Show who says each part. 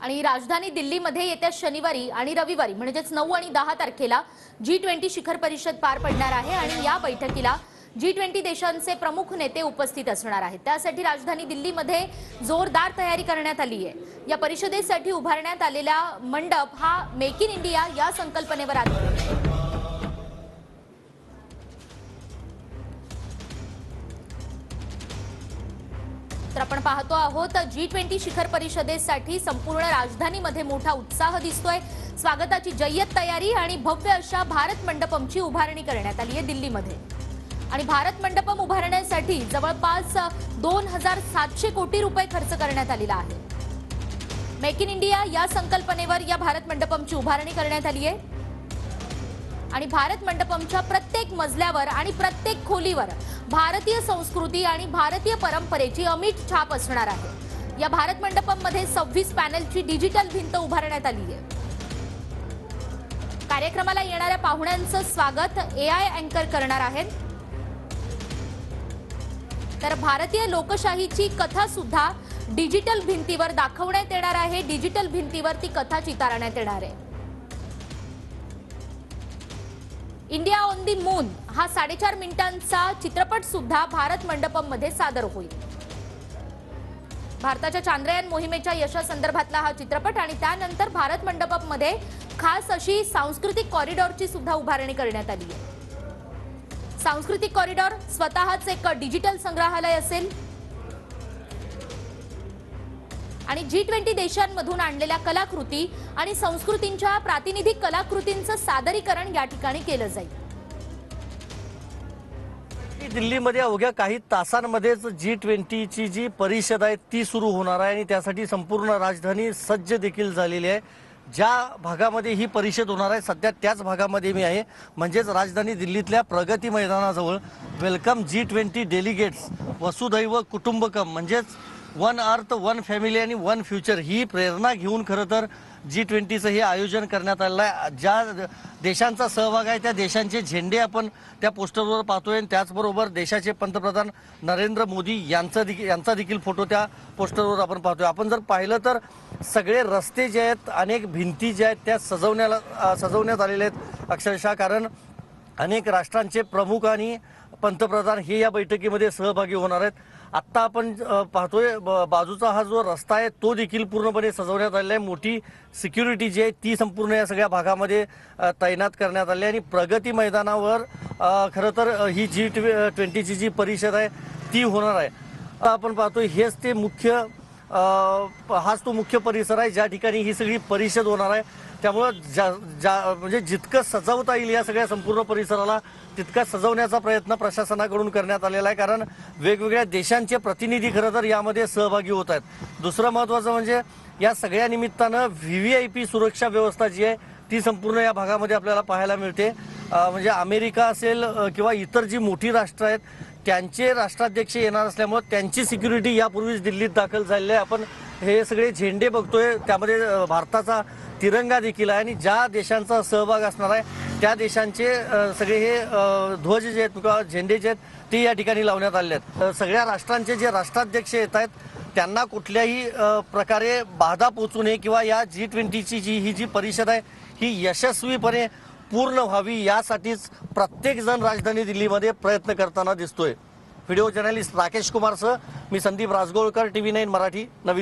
Speaker 1: आणि राजधानी दिल्लीमध्ये येत्या शनिवारी आणि रविवारी म्हणजेच 9 आणि 10 तारखेला G20 शिखर परिषद पार पडणार आहे आणि या बैठकीला G20 देशांचे प्रमुख नेते उपस्थित असणार आहेत। त्यासाठी राजधानी दिल्लीमध्ये जोरदार तयारी करण्यात आली आहे। या परिषदेसाठी उभारण्यात आलेला मंडप हा मेक इन इंडिया या संकल्पनेवर आधारित आहे। तर आपण पाहतो आहोत G20 शिखर परिषदेसाठी संपूर्ण राजधानीमध्ये मोठा उत्साह दिसतोय। स्वागताची जय्यत तयारी आणि भव्य अशा भारत मंडपमची उभारणी करण्यात आली आहे दिल्लीमध्ये। आणि भारत मंडपम उभारण्यासाठी जवळपास 2700 कोटी रुपये खर्च करण्यात आलेला आहे। मेक इन इंडिया या संकल्पनेवर या भारत मंडपमची उभारणी करण्यात आली आहे आणि भारत मंडपमच्या प्रत्येक मजल्यावर आणि प्रत्येक खोलीवर भारतीय संस्कृती आणि भारतीय परंपरेची अमिट छाप असणार आहे। या भारत मंडपममध्ये 26 पॅनलची डिजिटल भिंत उभारण्यात आली आहे। कार्यक्रमाला येणाऱ्या पाहुण्यांचं स्वागत AI अँकर करणार आहेत। तर भारतीय लोकशाहीची कथा सुद्धा डिजिटल भिंतीवर दाखवण्यात येणार आहे। डिजिटल भिंतीवर ती कथा चितारण्यात येणार आहे। इंडिया ऑन दी मून हा 4.5 मिनिटांचा चित्रपट सुद्धा भारत मंडपम मध्ये सादर होईल। भारताच्या चांद्रयान मोहिमेच्या यशासंदर्भातला हा चित्रपट आणि त्यानंतर भारत मंडपम मध्ये खास अशी सांस्कृतिक कॉरिडॉरची सुद्धा उभारणी करण्यात आली आहे। सांस्कृतिक कॉरिडॉर स्वतःच एक डिजिटल संग्रहालय असेल आणि G20 देशांमधून आणलेल्या कलाकृती आणि संस्कृतींच्या प्रातिनिधिक कलाकृतींचं सादरीकरण या ठिकाणी केलं जाईल।
Speaker 2: दिल्लीमध्ये अवघ्या काही तासांमध्येच G20 ची जी परिषद आहे ती सुरू होणार आहे आणि त्यासाठी संपूर्ण राजधानी सज्ज देखील झालेली आहे। ज्या भागामध्ये ही परिषद होणार आहे सध्या त्याच भागामध्ये मी आहे, म्हणजेच राजधानी दिल्लीतल्या प्रगती मैदानाजवळ। वेलकम G20 डेलिगेट्स वसुधैव कुटुंबकम म्हणजेच वन अर्थ वन फॅमिली आणि वन फ्युचर ही प्रेरणा घेऊन खरं तर G20चं हे आयोजन करण्यात आलेलं आहे। ज्या देशांचा सहभाग आहे त्या देशांचे झेंडे आपण त्या पोस्टरवर पाहतोय। त्याचबरोबर देशाचे पंतप्रधान नरेंद्र मोदी यांचा देखील फोटो त्या पोस्टरवर आपण पाहतोय। आपण जर पाहिलं तर सगळे रस्ते जे आहेत, अनेक भिंती ज्या आहेत त्या सजवण्यात आलेल्या आहेत अक्षरशः, कारण अनेक राष्ट्रांचे प्रमुख आणि पंतप्रधान हे या बैठकीमध्ये सहभागी होणार आहेत। आत्ता आपण पाहतोय बाजूचा हा जो रस्ता आहे तो देखील पूर्णपणे सजवण्यात आलेला आहे। मोठी सिक्युरिटी जी आहे ती संपूर्ण या सगळ्या भागामध्ये तैनात करण्यात आली आहे आणि प्रगती मैदानावर खरं तर ही G20 ची जी परिषद आहे ती होणार आहे। आपण पाहतोय हेच ते हाच तो मुख्य परिसर आहे ज्या ठिकाणी ही सगळी परिषद होणार आहे। त्यामुळे म्हणजे जितकं सजवता येईल या सगळ्या संपूर्ण परिसराला तितका सजवण्याचा प्रयत्न प्रशासनाकडून करण्यात आलेला आहे, कारण वेगवेगळ्या देशांचे प्रतिनिधी खरं तर यामध्ये सहभागी होत आहेत। दुसरं महत्त्वाचं म्हणजे या सगळ्या निमित्तानं VVIP सुरक्षा व्यवस्था जी आहे ती संपूर्ण या भागामध्ये आपल्याला पाहायला मिळते। म्हणजे अमेरिका असेल किंवा इतर जी मोठी राष्ट्र आहेत त्यांचे राष्ट्राध्यक्ष येणार असल्यामुळे त्यांची सिक्युरिटी यापूर्वीच दिल्लीत दाखल झालेली आहे। आपण हे सगळे झेंडे बघतोय, त्यामध्ये भारताचा तिरंगा देखील आहे आणि ज्या देशांचा सहभाग असणार आहे त्या देशांचे सगळे हे ध्वज जे आहेत किंवा झेंडे जे आहेत ते या ठिकाणी लावण्यात आले आहेत। सगळ्या राष्ट्रांचे जे राष्ट्राध्यक्ष येत आहेत त्यांना कुठल्याही प्रकारे बाधा पोचू नये किंवा या G20 ची ही जी परिषद आहे ही यशस्वीपणे पूर्ण व्हावी यासाठीच प्रत्येक जण राजधानी दिल्लीमध्ये प्रयत्न करताना दिसतोय। व्हिडिओ जर्नलिस्ट राकेश कुमारसह मी संदीप राजगोळकर, TV9 मराठी, नवी